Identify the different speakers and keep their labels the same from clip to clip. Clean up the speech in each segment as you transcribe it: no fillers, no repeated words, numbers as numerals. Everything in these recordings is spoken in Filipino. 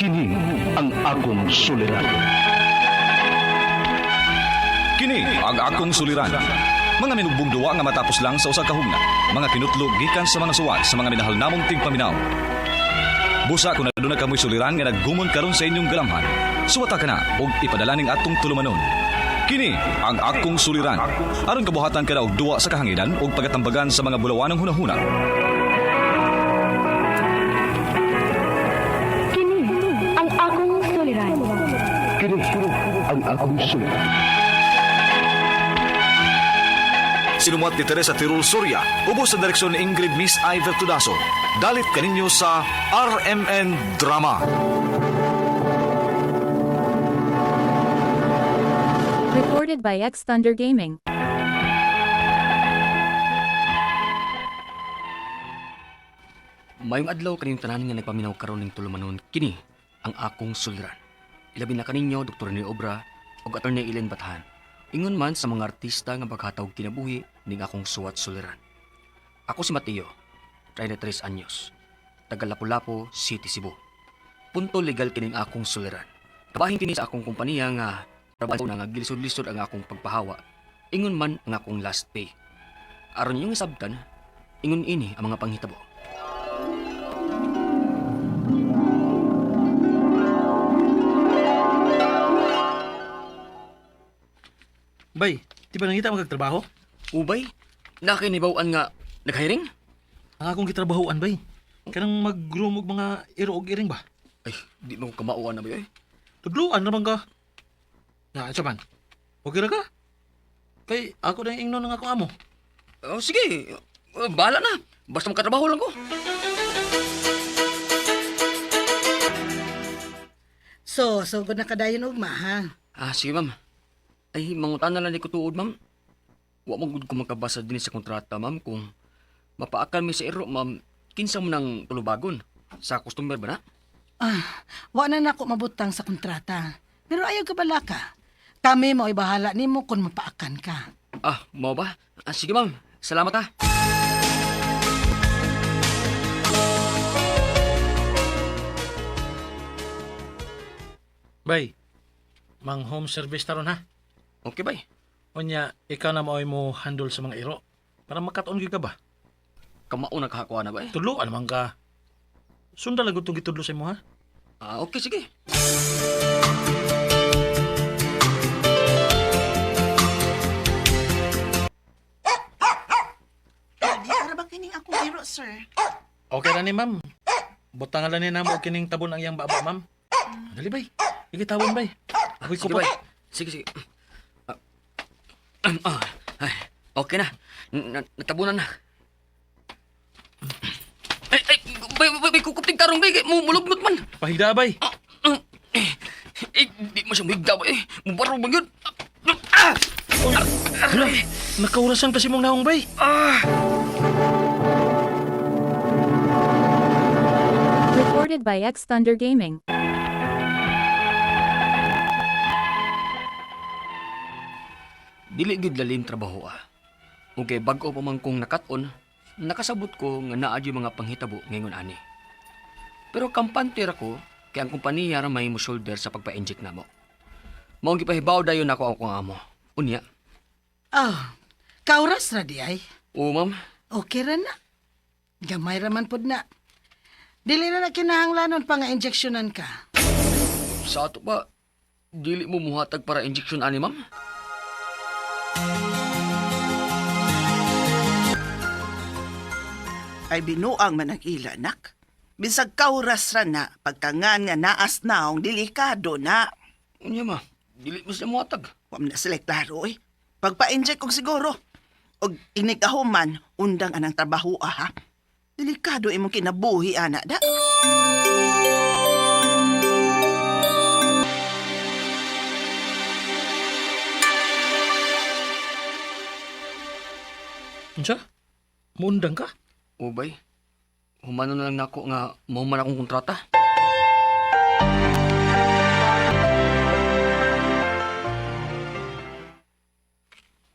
Speaker 1: Kini ang akong suliran.
Speaker 2: Kini ang akong suliran. Mga minugbong duwa nga matapos lang sa usa ka hugna. Mga kinutlog gikan sa mga suwat sa mga minahal namong tigpaminaw. Busa kung naduna kamoy suliran nga naggumon karon sa inyong galamhan. Suwata ka na og ipadala ning atong tulumanon. Kini ang akong suliran. Aron kabuhatan ka na og duwa sa kahanginan og pagatambagan sa mga bulawanong hunahuna.
Speaker 3: Kini ang akong suliran.
Speaker 1: Kini ang akong suliran.
Speaker 2: Sinumuat ni Teresa Tirul Soria, ubos sa direksyon ni Ingrid Miss Iver Tudaso. Dalit kaninyo sa RMN Drama.
Speaker 4: Recorded by X Thunder Gaming.
Speaker 5: Mayong adlaw kaning tanan nga nagpaminaw karon ning tulumanon kini ang akong suliran. Ilabi na kaninyo Dr. Ni Obra ug Attorney Ellen Batahan. Ingon man sa mga artista nga paghatag kinabuhi ning akong suwat suliran. Ako si Mateo, 33 anyos, taga Lapu-Lapu City, Cebu. Punto legal kining akong suliran. Kabahin kini sa akong kompanya nga trabaho na nga gilisod-lisod ang akong pagpahawa. Ingon man ang akong last pay. Aron yung isabtan, ingon ini ang mga panghitabo.
Speaker 6: Bay, di ba nangita magagtrabaho?
Speaker 5: Ubay, nakinibawan nga naghiring?
Speaker 6: Ang akong gitrabahoan, bay. Kanang mag-groom og mga iro og iring ba?
Speaker 5: Ay, di mo kamauan na ba yun?
Speaker 6: Tudluan naman ka. Na, man. Okay ra ka? Kay ako na yung ingnon ng akong amo.
Speaker 5: Oh, sige, bahala na. Basta makatrabaho lang ko.
Speaker 7: So, good na kadayon ugma, ha?
Speaker 5: Sige ma'am. Ay, mangutan na lang ni ko tuod, ma'am. Wa mo gud ko makabasa din sa kontrata, ma'am, kung mapaakan mi sa iro, ma'am, kinsa mo nang tulubagon. Sa customer ba na?
Speaker 7: Wa na nako mabutang sa kontrata. Pero ayaw ka bala ka. Kami mo ibahala nimo kung mapaakan ka.
Speaker 5: Mo ba? Sige ma'am, salamat ha.
Speaker 6: Bay, mang home service taron ha.
Speaker 5: Okay bay.
Speaker 6: Onya, ikaw na maoy mo handle sa mga iro. Para makataon gyud ka ba?
Speaker 5: Kamao na kahakuha na bay.
Speaker 6: Tudluan naman ka. Sunda lang gud tong gitudlo sa imo ha.
Speaker 5: Okay, sige.
Speaker 7: Di ara ba kining akong iro, sir?
Speaker 6: Okay ra ni ma'am. Butangan lang ni namo og kining tabon ang iyang baba, ma'am. Dali bay. Igitawan bay. Ako'y
Speaker 5: Sige
Speaker 6: kupot.
Speaker 5: bay. Sige. Ay, okay na. Natabunan na. Ay, bay, kukupting tarong bay. Mulugnot man.
Speaker 6: Pahida bay.
Speaker 5: Di mo siya migda bay. Mubarong ba yun?
Speaker 6: Hala, nakaurasan kasi mong naong bay.
Speaker 4: Recorded by X Thunder Gaming.
Speaker 5: Dili gid lalim trabaho Okay, bag-o pa man kong nakaton, nakasabot ko nga naa di mga panghitabo ngayon ani. Pero kampante ra ko kay ang kompanya ra may mo shoulder sa pagpa-inject namo. Mao gipahibaw dayon ako akong amo. Unya.
Speaker 7: Kauras ra di ay.
Speaker 5: Oo, ma'am.
Speaker 7: Okay ra na. Gamay ra man pod na. Dili na kinahanglanon pa nga injeksyonan ka.
Speaker 5: Sa ato ba dili mo muhatag para injection ani, ma'am?
Speaker 8: Ay binuang man ang ila, nak. Bisag kauras ra na, pagkangan nga naas naong delikado na.
Speaker 5: Unya, ma. Dili mo siya muhatag.
Speaker 8: Wam na sila klaro, eh. Pagpa-inject kong siguro. Og inikahuman, undang anang trabaho, ha? Delikado imong kinabuhi, anak, da.
Speaker 6: Unsa? Muundang ka?
Speaker 5: Ubay. Humano na lang nako nga mahuman akong kontrata.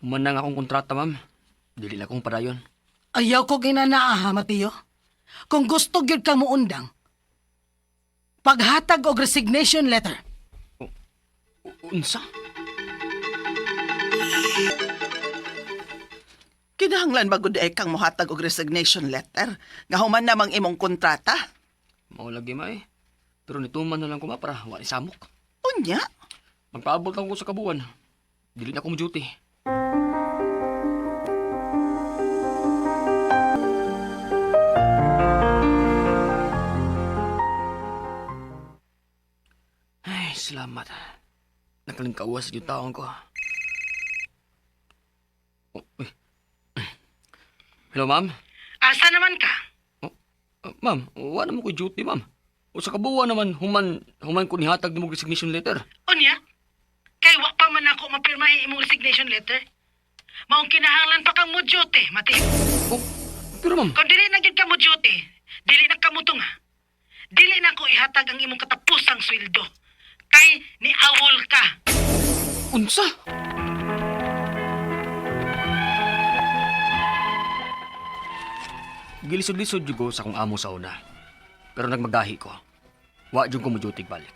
Speaker 5: Human na nga akong kontrata, ma'am. Dili lang akong padayon.
Speaker 7: Ayaw ko ginanaa, ha, Mateo. Kung gusto gyud kang muundang, Paghatag og resignation letter.
Speaker 5: Unsa?
Speaker 8: Kinahanglan ba gud ay kang mohatag og resignation letter nga human namang imong kontrata?
Speaker 5: Mao lagi ma eh. Pero nituman na lang ko ma para wa ni samok.
Speaker 8: Unya?
Speaker 5: Magpaabot lang ko sa kabuan. Dili na ko mo duty. Ay, salamat. Nakalingkawas yung taong ko. Oh, uy. Hello, ma'am?
Speaker 7: Asa naman ka?
Speaker 5: Ma'am, wala mo ko duty, ma'am. O sa kabuuan naman, human ko nihatag ni mo resignation letter.
Speaker 7: Unya? Kay wa pa man ako mapirmahi imong resignation letter. Maong kinahanglan pa kang mo duty, Mati.
Speaker 5: Oh, pero ma'am,
Speaker 7: Kung dili na gyud ka mo duty, dili na ka mo tunga. Dili na ko ihatag ang imong katapusang sweldo. Kay ni awol ka.
Speaker 5: unsa? Gilisod-lisod jud ko sa akong amo sa una. Pero nagmagahi ko. Wa jud ko mo duty balik.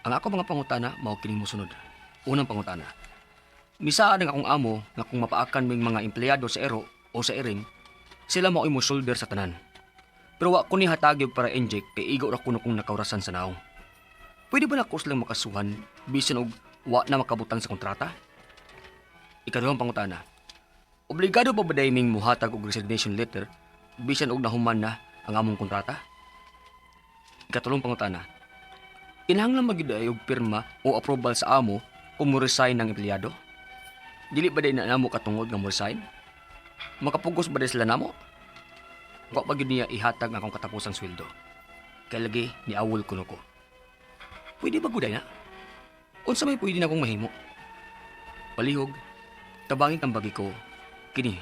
Speaker 5: Ang ako mga pangutana, mao kining mosunod. Unang pangutana. Misaan ang akong amo nga kung mapaakan ming mga empleyado sa ero o sa iring, sila mao imo shoulder sa tanan. Pero wa ko ni hatagi para inject kay igo ra kuno kung nakaurasan sa naong. Pwede ba na ko silang makasuhan bisan og wa na makabutang sa kontrata? Ikaduhang pangutana. Obligado ba ba ming muhatag og resignation letter bisan og nahuman na ang among kontrata? Ikatulong pangutana. Kinahanglan magiday og pirma o approval sa amo kung mo resign ng empleyado? Dili ba na namo katungod nga mo resign? Makapugos ba sila namo? Wa pa gyud niya ihatag ang akong katapusang sweldo. Kay lagi ni awol kuno ko. Pwede ba guday na? Unsa may pwede na akong mahimo? Palihog, tabangin ang bagi ko, kini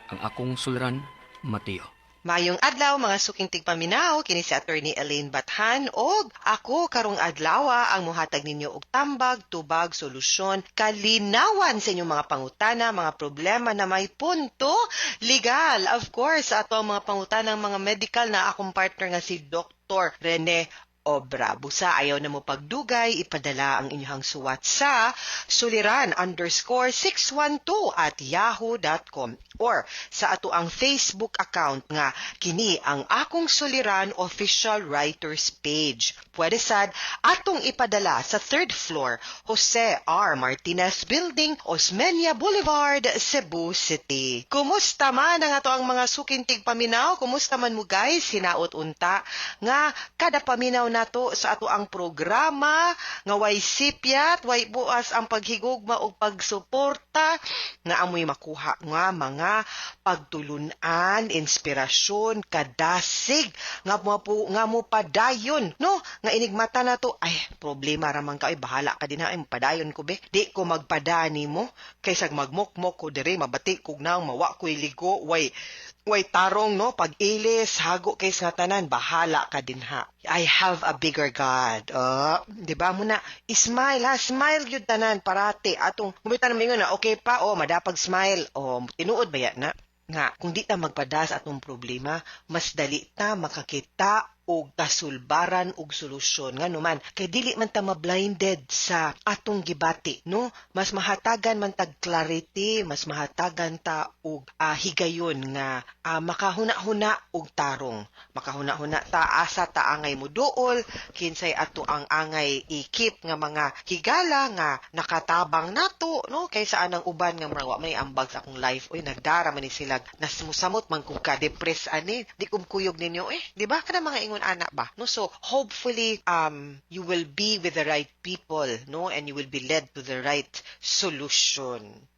Speaker 5: ang akong suliran, Mateo.
Speaker 9: Mayong adlaw mga suking tigpaminaw kini si Attorney Elaine Bathan og ako karong adlawa ang muhatag ninyo og tambag, tubag, solusyon, kalinawan sa inyong mga pangutana, mga problema na may punto legal. Of course, ato ang mga pangutanang mga medical na akong partner nga si Dr. Rene Obra. Busa ayaw na mo pagdugay, ipadala ang inyong suwat sa suliran_612@yahoo.com or sa ato ang Facebook account nga kini ang Akong Suliran Official Writers Page. Pwede sad atong ipadala sa 3rd floor Jose R. Martinez Building, Osmeña Boulevard, Cebu City. Kumusta man ang ato ang mga sukintig paminaw? Kumusta man mo guys? Hinaot unta nga kada paminaw nato sa ato ang programa nga way sipyat, way buas ang paghigugma o pagsuporta nga amoy makuha nga mga pagtulunan, inspirasyon, kadasig nga mo padayon, no? Nga inigmata na to, ay, problema ramang ka, ay, bahala ka din ha, ay, padayon ko be. Di ko magpadani mo, kaysa magmokmok ko dire, mabati kog nang mawa ko'y ligo, way tarong, no? Pag-ilis, hago kay sa tanan, bahala ka din ha. I have a bigger God. Di ba mo na, smile ha, smile yun tanan, parate. Atong, kumita na mingon na, okay pa, madapag smile. Tinuod ba yan na? Nga, kung di ta magpadas atong problema, mas dali ta makakita og kasulbaran og solusyon nga numan kay dili man ta ma-blinded sa atong gibati, no? Mas mahatagan man tag clarity, mas mahatagan ta og higayon nga makahuna-huna og tarong, makahuna-huna ta asa ta angay mo duol kinsay ato ang angay ikip nga mga higala nga nakatabang nato, no? Kaysa anang uban nga murag wa may ambag sa akong life, oy nagdara man ni sila nasmusamot man kung ka depress ani, di kumkuyog ninyo di ba kada mga ingon anak ba, no? So hopefully you will be with the right people, no, and you will be led to the right solution.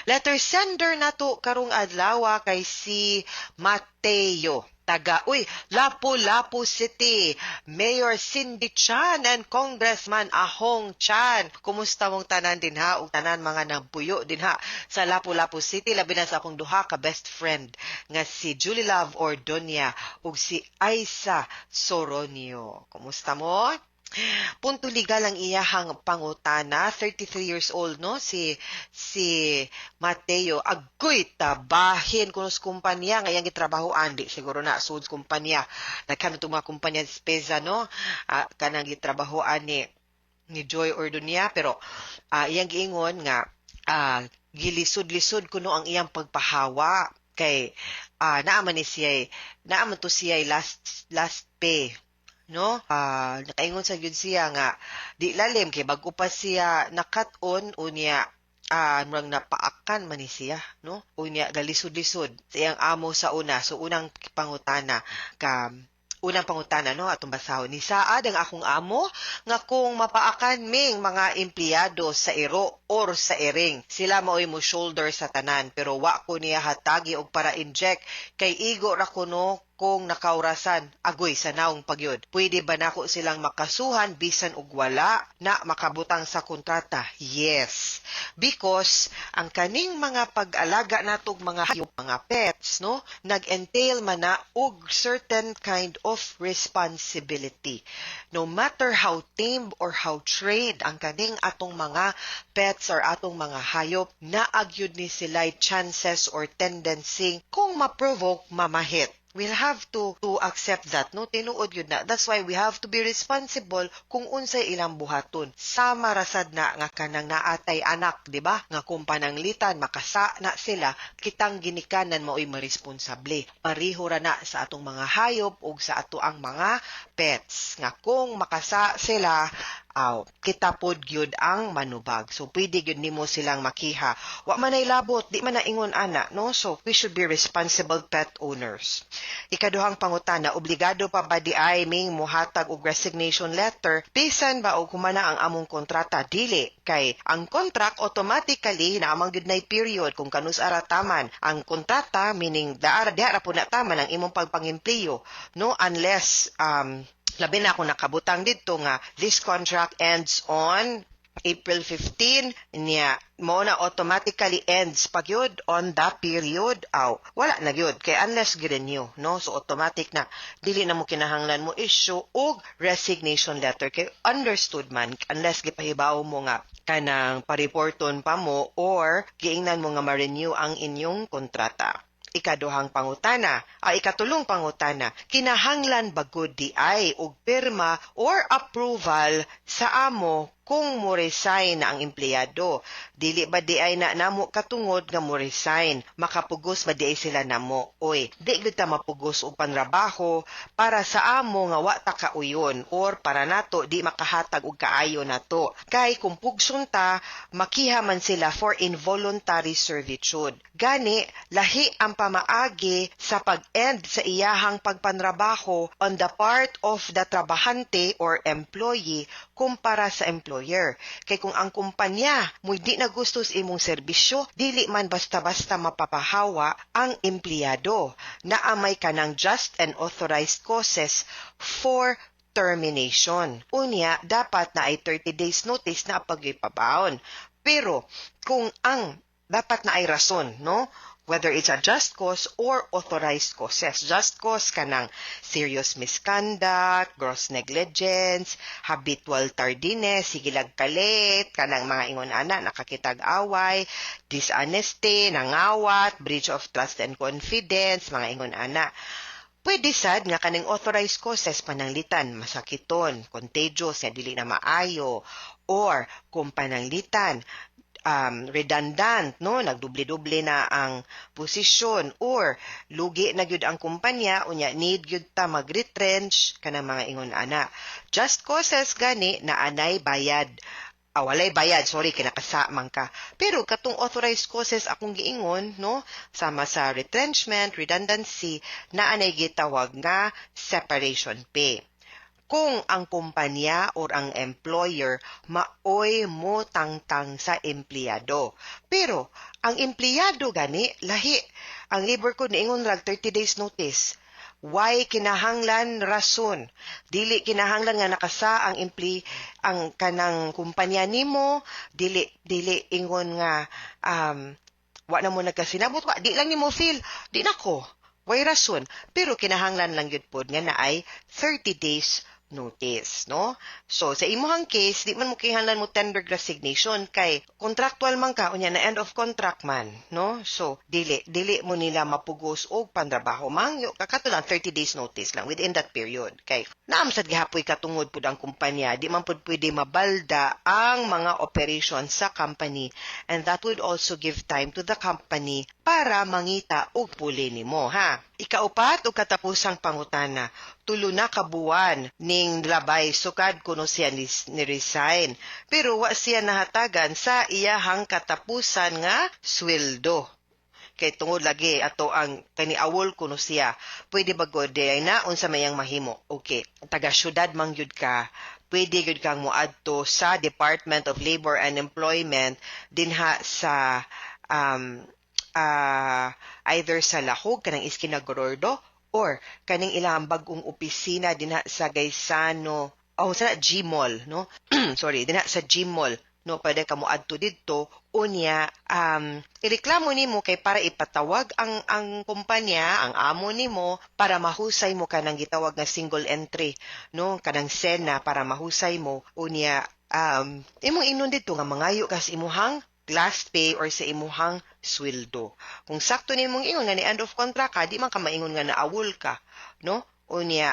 Speaker 9: Letter sender nato karong adlaw kay si Mateo taga Lapu-Lapu City, Mayor Cindy Chan and Congressman Ahong Chan. Kumusta mong tanan din ha ug tanan mga nagpuyo din ha sa Lapu-Lapu City, labi na sa akong duha ka best friend nga si Julie Love Ordonia ug si Aisa Soronio. Kumusta mo? punto legal ang iyahang pangutana, 33 years old no si Mateo. Agoy tabahin kuno sa kumpanya nga iyang gitrabahoan, di siguro na sud kumpanya. Nagkano itong mga kumpanya sa Peza no, kanang gitrabahoan ni Joy Ordonia, pero iyang giingon nga gilisod-lisod kuno ang iyang pagpahawa kay naaman to siya last pay no. Nakaingon sa gyud siya nga di lalim kay bago pa siya nakat-on unya murang napaakan man ni siya no, unya galisod-lisod sa iyang amo sa una. So unang pangutana no atong basahon ni saad ang akong amo nga kung mapaakan ming mga empleyado sa iro or sa iring, sila maoy mo shoulder sa tanan, pero wa ko niya hatagi og para inject kay igo ra kuno kung nakaurasan agoy sa naong pagyod. Pwede ba nako silang makasuhan bisan og wala na makabutang sa kontrata? Yes. Because ang kaning mga pag-alaga natog mga hayop, mga pets, no, nag-entail man na og certain kind of responsibility. No matter how tamed or how trained ang kaning atong mga pets or atong mga hayop, naagyud ni sila'y chances or tendency kung ma-provoke mamahit. We'll have to accept that, no? Tinuod yun na. That's why we have to be responsible kung unsay ilang buhaton. Sama rasad na nga kanang naatay anak, di ba? Nga kung pananglitan, makasa na sila, kitang ginikanan mao'y maresponsable. Pariho ra na sa atong mga hayop o sa ato ang mga pets. Nga kung makasa sila, kita pod gyud ang manubag. So pwede gyud nimo silang makiha. Wa man ay labot, di man naingon ana, no? So we should be responsible pet owners. Ikaduhang pangutana, obligado pa ba di ay ming muhatag og resignation letter bisan ba og humana ang among kontrata? Dili kay ang contract automatically na amang gyud nay period kung kanus ara taman ang kontrata, meaning daara po na taman ang imong pagpangempleyo, no, unless labi na ako nakabutang dito nga this contract ends on April 15 niya mo na automatically ends pagyud on the period wala na gyud kay unless girenew, no. So automatic na dili na mo kinahanglan mo issue og resignation letter kay understood man unless gipahibaw mo nga kanang pareporton pa mo or giingnan mo nga ma-renew ang inyong kontrata. Ikatulong pangutana, kinahanglan bagod di ay og pirma or approval sa amo kung mo resign na ang empleyado. Dili ba di ay na namo katungod nga mo resign, makapugos ba di ay sila namo? Oy, di gyud ta mapugos og panrabaho para sa amo nga wa ta kauyon or para nato di makahatag og kaayo nato. Kay kung pugson ta, makiha man sila for involuntary servitude. Gani, lahi ang pamaagi sa pag-end sa iyahang pagpanrabaho on the part of the trabahante or employee kumpara sa employer. Kay kung ang kumpanya mo di na gusto sa imong serbisyo, dili man basta-basta mapapahawa ang empleyado. Naamay ka ng just and authorized causes for termination. Unya, dapat na ay 30 days notice na pag-ipabaon. Pero kung ang dapat na ay rason, no? Whether it's a just cause or authorized causes. Just cause kanang serious misconduct, gross negligence, habitual tardiness, sigilag kalit, kanang mga ingon ana, nakakitag away, dishonesty, nangawat, breach of trust and confidence, mga ingon ana. Pwede sad nga kaning authorized causes pananglitan, masakiton, contagious, dili na maayo, or kung pananglitan, redundant, no, nagdubli-dubli na ang posisyon or lugi na gyud ang kumpanya unya need gyud ta mag-retrench kanang mga ingon ana. Just causes gani na anay bayad. Walay bayad, kinakasa man ka. Pero katong authorized causes akong giingon, no, sama sa retrenchment, redundancy, na anay gitawag nga separation pay. Kung ang kumpanya or ang employer maoy mo tangtang sa empleyado. Pero ang empleyado gani lahi. Ang labor code niingon rag 30 days notice. Why kinahanglan rason? Dili kinahanglan nga nakasa ang kanang kumpanya nimo, dili ingon nga wa na mo nagkasinabot wa, di lang nimo feel, di nako. Why rason? Pero kinahanglan lang yun po nga na ay 30 days notice, no? So, sa imuhang case, di man mo kihanlan mo tender resignation kay contractual man ka, unya na end of contract man, no? So, dili mo nila mapugos og pandrabaho. Mangyo, kakatulang 30 days notice lang within that period. Kay, naamsad gihapoy katungod pud ang kumpanya, di man pud pwede mabalda ang mga operations sa company, and that would also give time to the company para mangita og puli nimo, ha? Ikaupat o katapusang pangutana, tulo na kabuan ning labay sukad kuno siya ni resign. Pero wa siya nahatagan sa iyahang katapusan nga sweldo. Kay tungod lagi ato ang kaniawol kuno siya. Pwede ba god ay na unsa mayang mahimo? Okay, taga syudad man gyud ka. Pwede gyud kang moadto sa Department of Labor and Employment dinha sa either sa Lahog kanang Iskinagorordo or kaning ilang bagong opisina dinha sa Gaisano sa Gmall, no? Sorry, dinha sa Gmall, no? Pwede ka moadto didto unya ireklamo nimo kay para ipatawag ang kumpanya, ang amo nimo para mahusay mo kanang gitawag nga single entry, no? Kanang SENA para mahusay mo unya imong inon didto nga mangayo kas imuhang last pay or sa imuhang sweldo. Kung sakto nimong ingon nga ni end of contract ka, di man ka maingon nga naawol ka, no? Unya,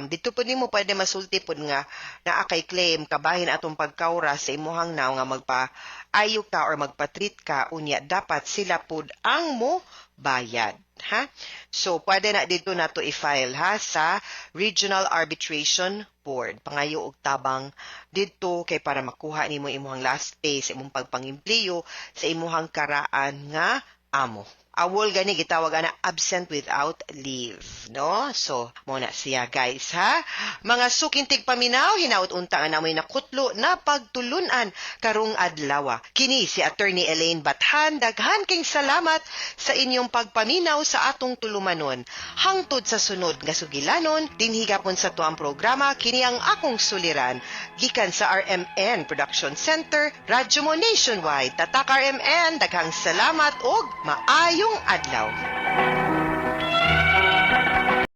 Speaker 9: dito po nimo pwede masulti po nga naa kay claim kabahin atong pagkaura sa imuhang naw nga magpa-ayo ka or magpa-treat ka, unya dapat sila pod ang mo bayad, ha? So, pwede na dito na to i-file, ha, sa Regional Arbitration Board. Pangayo og tabang dito kay para makuha nimo imuhang last pay sa imong pagpangimpliyo sa imuhang karaan nga amo. Awol gani gitawag ana absent without leave, no? So, mo na siya guys, ha? Mga sukintig paminaw, hinaut unta nga namoy nakutlo na pagtulunan karong adlaw. Kini si Attorney Elaine Bathan, daghan king salamat sa inyong pagpaminaw sa atong tulumanon. Hangtod sa sunod nga sugilanon, dinhi gapon sa tuang programa kini ang akong suliran gikan sa RMN Production Center, Radyo mo Nationwide. Tatak RMN, daghang salamat og maayong adlaw.